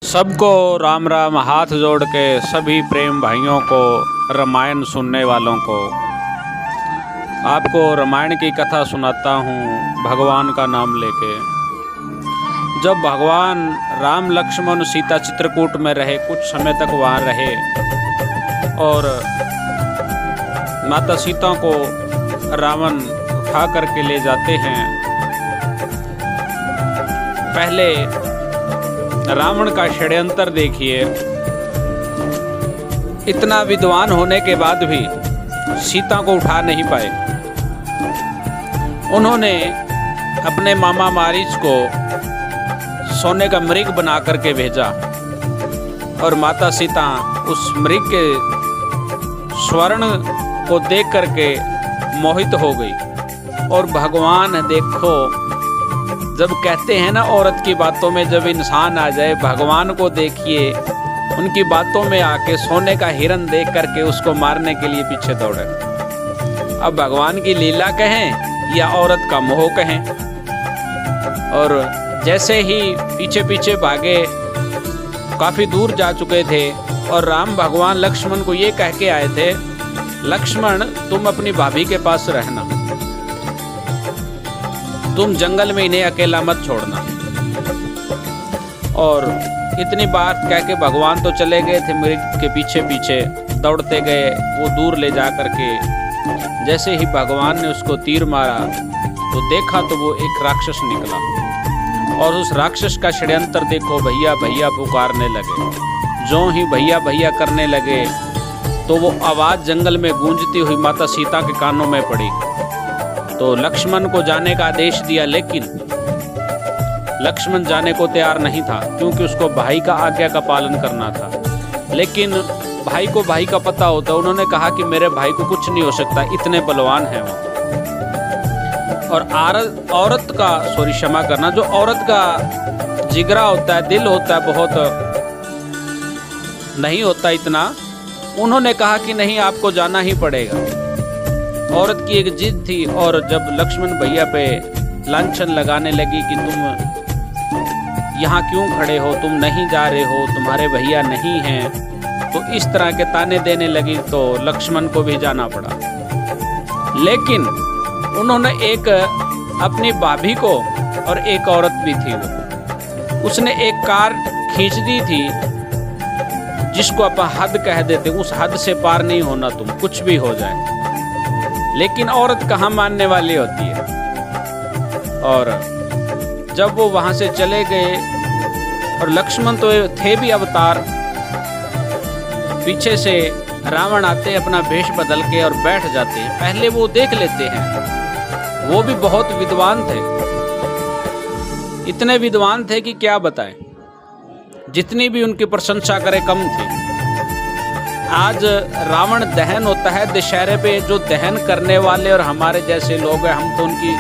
सबको राम राम। हाथ जोड़ के सभी प्रेम भाइयों को, रामायण सुनने वालों को आपको रामायण की कथा सुनाता हूँ भगवान का नाम लेके। जब भगवान राम लक्ष्मण सीता चित्रकूट में रहे, कुछ समय तक वहाँ रहे और माता सीता को रावण उठा करके ले जाते हैं। पहले रावण का षड्यंत्र देखिए। इतना विद्वान होने के बाद भी सीता को उठा नहीं पाए। उन्होंने अपने मामा मारीच को सोने का मृग बना करके भेजा और माता सीता उस मृग के स्वर्ण को देख करके मोहित हो गई। और भगवान देखो, जब कहते हैं ना औरत की बातों में जब इंसान आ जाए, भगवान को देखिए उनकी बातों में आके सोने का हिरन देख करके उसको मारने के लिए पीछे दौड़े। अब भगवान की लीला कहें या औरत का मोह कहें। और जैसे ही पीछे पीछे भागे, काफी दूर जा चुके थे और राम भगवान लक्ष्मण को ये कह के आए थे, लक्ष्मण तुम अपनी भाभी के पास रहना, तुम जंगल में इन्हें अकेला मत छोड़ना। और इतनी बात कह के भगवान तो चले गए थे मृग के पीछे पीछे दौड़ते गए। वो दूर ले जा करके जैसे ही भगवान ने उसको तीर मारा तो देखा तो वो एक राक्षस निकला। और उस राक्षस का षड्यंत्र देखो, भैया भैया पुकारने लगे। जो ही भैया भैया करने लगे तो वो आवाज़ जंगल में गूंजती हुई माता सीता के कानों में पड़ी। तो लक्ष्मण को जाने का आदेश दिया, लेकिन लक्ष्मण जाने को तैयार नहीं था क्योंकि उसको भाई का आज्ञा का पालन करना था। लेकिन भाई को भाई का पता होता। उन्होंने कहा कि मेरे भाई को कुछ नहीं हो सकता, इतने बलवान हैं वो। और औरत का क्षमा करना, जो औरत का जिगरा होता है, दिल होता है, बहुत नहीं होता इतना। उन्होंने कहा कि नहीं, आपको जाना ही पड़ेगा। औरत की एक जिद थी। और जब लक्ष्मण भैया पे लांछन लगाने लगी कि तुम यहाँ क्यों खड़े हो, तुम नहीं जा रहे हो, तुम्हारे भैया नहीं हैं, तो इस तरह के ताने देने लगी तो लक्ष्मण को भी जाना पड़ा। लेकिन उन्होंने एक अपनी भाभी को, और एक औरत भी थी वो, उसने एक कार खींच दी थी जिसको अपन हद कह देते। उस हद से पार नहीं होना तुम, कुछ भी हो जाए। लेकिन औरत कहाँ मानने वाली होती है। और जब वो वहां से चले गए, और लक्ष्मण तो थे भी अवतार, पीछे से रावण आते अपना वेश बदल के और बैठ जाते हैं। पहले वो देख लेते हैं। वो भी बहुत विद्वान थे, इतने विद्वान थे कि क्या बताएं, जितनी भी उनकी प्रशंसा करे कम थी। आज रावण दहन होता है दशहरे पे, जो दहन करने वाले और हमारे जैसे लोग हैं, हम तो उनकी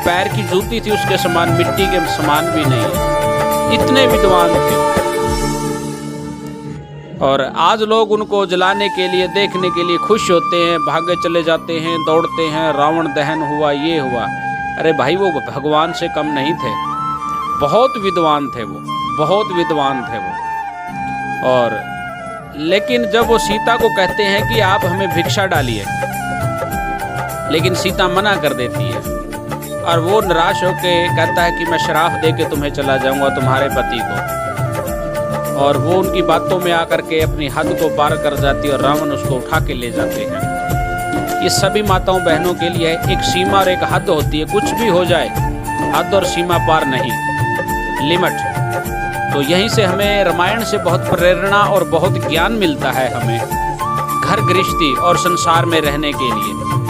पैर की जूती थी उसके समान, मिट्टी के समान भी नहीं है, इतने विद्वान थे। और आज लोग उनको जलाने के लिए, देखने के लिए खुश होते हैं, भागे चले जाते हैं, दौड़ते हैं, रावण दहन हुआ, ये हुआ। अरे भाई, वो भगवान से कम नहीं थे, बहुत विद्वान थे वो, बहुत विद्वान थे वो। और लेकिन जब वो सीता को कहते हैं कि आप हमें भिक्षा डालिए, लेकिन सीता मना कर देती है। और वो निराश होके कहता है कि मैं श्राप दे के तुम्हें चला जाऊंगा, तुम्हारे पति को। और वो उनकी बातों में आकर के अपनी हद को पार कर जाती है और रावण उसको उठा के ले जाते हैं। ये सभी माताओं बहनों के लिए एक सीमा और एक हद होती है। कुछ भी हो जाए, हद और सीमा पार नहीं, लिमिट। तो यहीं से हमें रामायण से बहुत प्रेरणा और बहुत ज्ञान मिलता है हमें घर गृहस्थी और संसार में रहने के लिए।